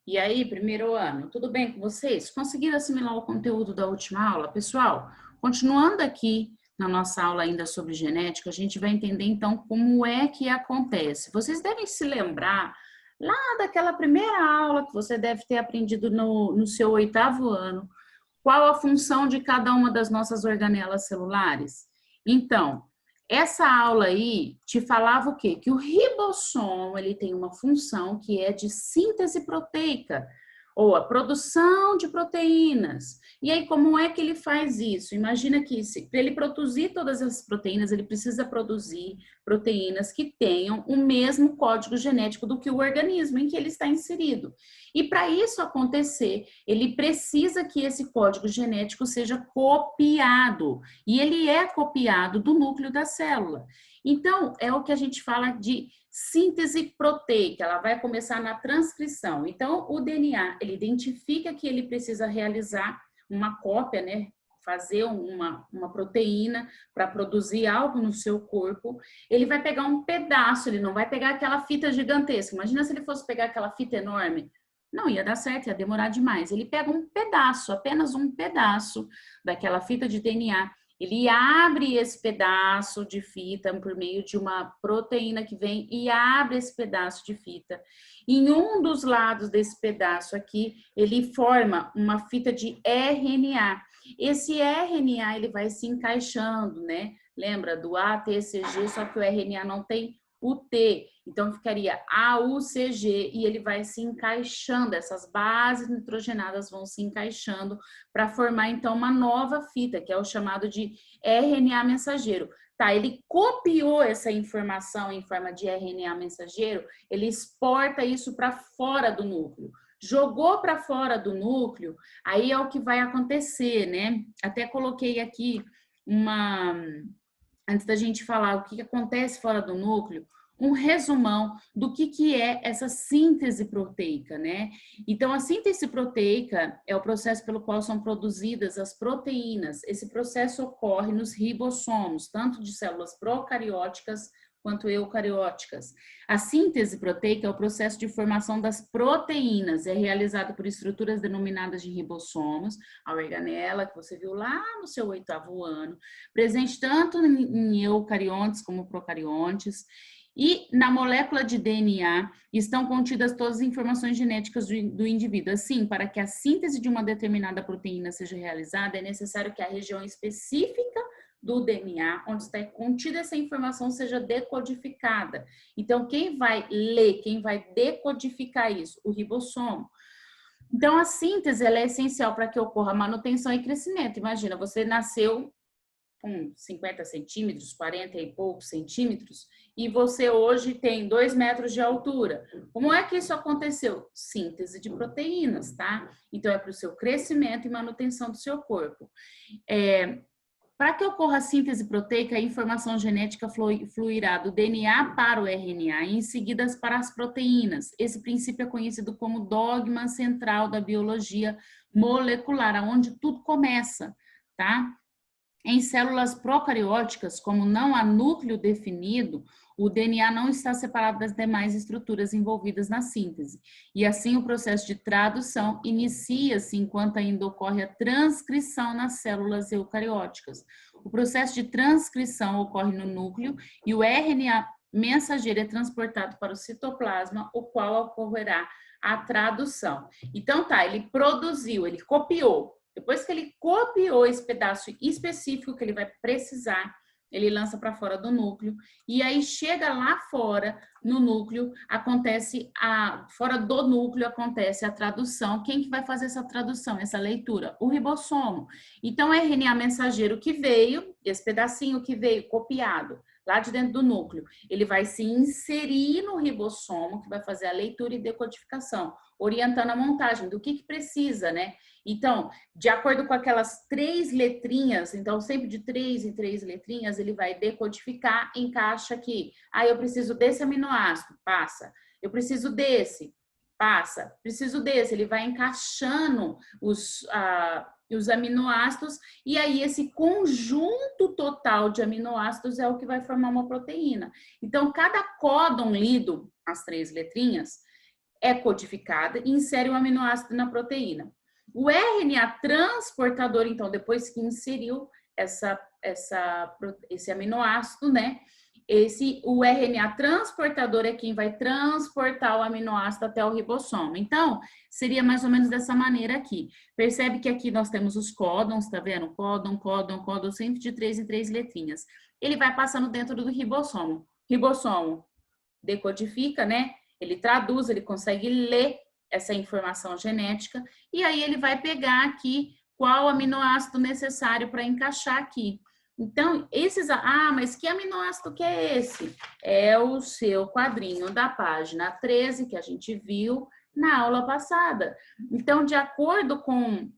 E aí, primeiro ano, tudo bem com vocês? Conseguiram assimilar o conteúdo da última aula? Pessoal, continuando aqui na nossa aula ainda sobre genética, a gente vai entender então como é que acontece. Vocês devem se lembrar lá daquela primeira aula que você deve ter aprendido no seu oitavo ano, qual a função de cada uma das nossas organelas celulares? Então, essa aula aí te falava o quê? Que o ribossomo, ele tem uma função que é de síntese proteica, ou a produção de proteínas. E aí, como é que ele faz isso? Imagina que para ele produzir todas essas proteínas, ele precisa produzir proteínas que tenham o mesmo código genético do que o organismo em que ele está inserido. E para isso acontecer, ele precisa que esse código genético seja copiado. E ele é copiado do núcleo da célula. Então, é o que a gente fala de síntese proteica, ela vai começar na transcrição. Então, o DNA, ele identifica que ele precisa realizar uma cópia, né? Fazer uma proteína para produzir algo no seu corpo. Ele vai pegar um pedaço, ele não vai pegar aquela fita gigantesca. Imagina se ele fosse pegar aquela fita enorme. Não ia dar certo, ia demorar demais. Ele pega um pedaço, apenas um pedaço daquela fita de DNA. Ele abre esse pedaço de fita por meio de uma proteína que vem e abre esse pedaço de fita. Em um dos lados desse pedaço aqui, ele forma uma fita de RNA. Esse RNA, ele vai se encaixando, né? Lembra do ATCG, só que o RNA não tem o T. Então, ficaria AUCG e ele vai se encaixando, essas bases nitrogenadas vão se encaixando para formar, então, uma nova fita, que é o chamado de RNA mensageiro. Tá, ele copiou essa informação em forma de RNA mensageiro, ele exporta isso para fora do núcleo. Jogou para fora do núcleo, aí é o que vai acontecer, né? Até coloquei aqui antes da gente falar o que acontece fora do núcleo, um resumão do que é essa síntese proteica, né? Então, a síntese proteica é o processo pelo qual são produzidas as proteínas. Esse processo ocorre nos ribossomos, tanto de células procarióticas quanto eucarióticas. A síntese proteica é o processo de formação das proteínas, é realizado por estruturas denominadas de ribossomos, a organela, que você viu lá no seu oitavo ano, presente tanto em eucariontes como procariontes. E na molécula de DNA estão contidas todas as informações genéticas do indivíduo. Assim, para que a síntese de uma determinada proteína seja realizada, é necessário que a região específica do DNA, onde está contida essa informação, seja decodificada. Então, quem vai ler, quem vai decodificar isso? O ribossomo. Então, a síntese ela é essencial para que ocorra manutenção e crescimento. Imagina, você nasceu com 50 centímetros, 40 e poucos centímetros, e você hoje tem 2 metros de altura. Como é que isso aconteceu? Síntese de proteínas, tá? Então, é para o seu crescimento e manutenção do seu corpo. Para que ocorra a síntese proteica, a informação genética fluirá do DNA para o RNA e em seguida para as proteínas. Esse princípio é conhecido como dogma central da biologia molecular, onde tudo começa, tá? Em células procarióticas, como não há núcleo definido, o DNA não está separado das demais estruturas envolvidas na síntese. E assim o processo de tradução inicia-se enquanto ainda ocorre a transcrição nas células eucarióticas. O processo de transcrição ocorre no núcleo e o RNA mensageiro é transportado para o citoplasma, o qual ocorrerá a tradução. Então tá, ele produziu, ele copiou. Depois que ele copiou esse pedaço específico que ele vai precisar, ele lança para fora do núcleo e aí chega lá fora no núcleo, fora do núcleo acontece a tradução. Quem que vai fazer essa tradução, essa leitura? O ribossomo. Então, o RNA mensageiro que veio, esse pedacinho que veio copiado lá de dentro do núcleo, ele vai se inserir no ribossomo, que vai fazer a leitura e decodificação, orientando a montagem do que precisa, né? Então, de acordo com aquelas 3 letrinhas, então sempre de 3 em 3 letrinhas, ele vai decodificar, encaixa aqui. Ah, eu preciso desse aminoácido, passa. Eu preciso desse, passa. Preciso desse, ele vai encaixando os aminoácidos e aí esse conjunto total de aminoácidos é o que vai formar uma proteína. Então, cada códon lido, as 3 letrinhas, é codificada e insere o aminoácido na proteína. O RNA transportador, então, depois que inseriu esse aminoácido, né? O RNA transportador é quem vai transportar o aminoácido até o ribossomo. Então, seria mais ou menos dessa maneira aqui. Percebe que aqui nós temos os códons, tá vendo? Códon, sempre de 3 em 3 letrinhas. Ele vai passando dentro do ribossomo. Ribossomo decodifica, né? Ele traduz, ele consegue ler essa informação genética e aí ele vai pegar aqui qual aminoácido necessário para encaixar aqui. Então, mas que aminoácido que é esse? É o seu quadrinho da página 13 que a gente viu na aula passada. Então, de acordo com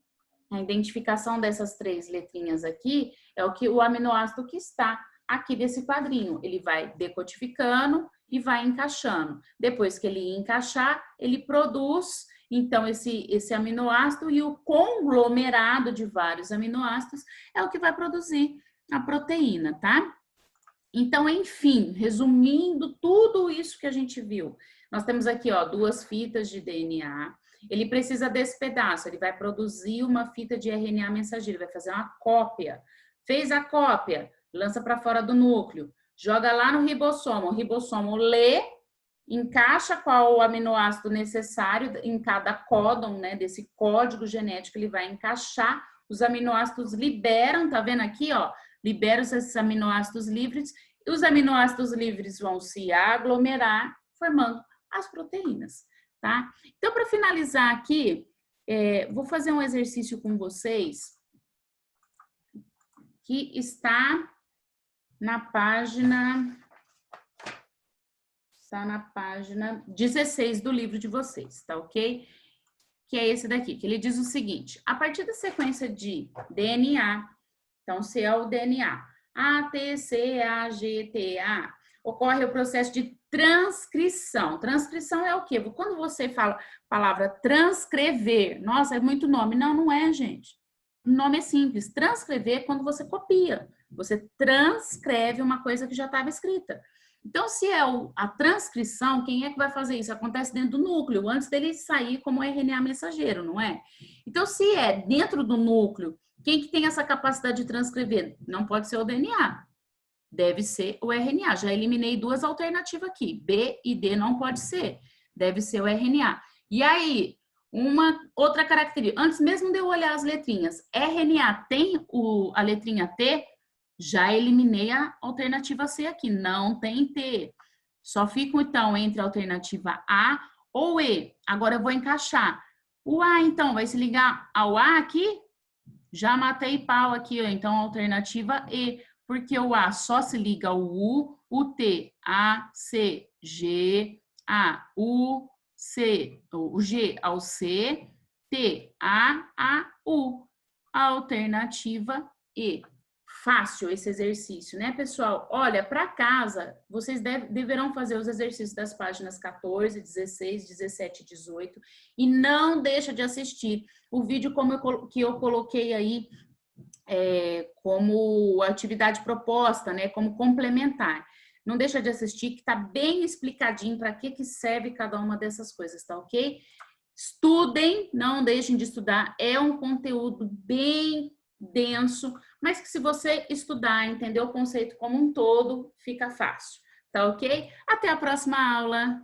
a identificação dessas 3 letrinhas aqui, é o aminoácido que está aqui desse quadrinho. Ele vai decodificando e vai encaixando. Depois que ele encaixar, ele produz, então, esse aminoácido e o conglomerado de vários aminoácidos é o que vai produzir a proteína, tá? Então, enfim, resumindo tudo isso que a gente viu, nós temos aqui, ó, 2 fitas de DNA. Ele precisa desse pedaço, ele vai produzir uma fita de RNA mensageiro, vai fazer uma cópia. Fez a cópia, lança para fora do núcleo, joga lá no ribossomo. O ribossomo lê, encaixa qual o aminoácido necessário em cada códon, né, desse código genético, ele vai encaixar, os aminoácidos liberam, tá vendo aqui, ó, liberam esses aminoácidos livres, e os aminoácidos livres vão se aglomerar, formando as proteínas, tá? Então, para finalizar aqui, vou fazer um exercício com vocês, que está na página 16 do livro de vocês, tá ok? Que é esse daqui, que ele diz o seguinte: a partir da sequência de DNA, então se é o DNA, A, T, C, A, G, T, A, ocorre o processo de transcrição. Transcrição é o quê? Quando você fala a palavra transcrever, nossa, é muito nome. Não, não é, gente. O nome é simples. Transcrever é quando você copia. Você transcreve uma coisa que já estava escrita. Então, se é a transcrição, quem é que vai fazer isso? Acontece dentro do núcleo, antes dele sair como RNA mensageiro, não é? Então, se é dentro do núcleo, quem que tem essa capacidade de transcrever? Não pode ser o DNA. Deve ser o RNA. Já eliminei 2 alternativas aqui. B e D não pode ser. Deve ser o RNA. E aí, uma outra característica. Antes mesmo de eu olhar as letrinhas, RNA tem a letrinha T? Já eliminei a alternativa C aqui. Não tem T. Só fico, então, entre a alternativa A ou E. Agora eu vou encaixar. O A, então, vai se ligar ao A aqui? Já matei pau aqui, ó. Então, alternativa E. Porque o A só se liga ao U, o T, A, C, G, A, U, C, o G ao C, T, A, U. Alternativa E. Fácil esse exercício, né, pessoal? Olha, para casa, vocês deverão fazer os exercícios das páginas 14, 16, 17 e 18 e não deixa de assistir o vídeo que eu coloquei aí como atividade proposta, né, como complementar. Não deixa de assistir, que tá bem explicadinho para que serve cada uma dessas coisas, tá ok? Estudem, não deixem de estudar, é um conteúdo bem denso, mas que se você estudar, entender o conceito como um todo, fica fácil, tá ok? Até a próxima aula!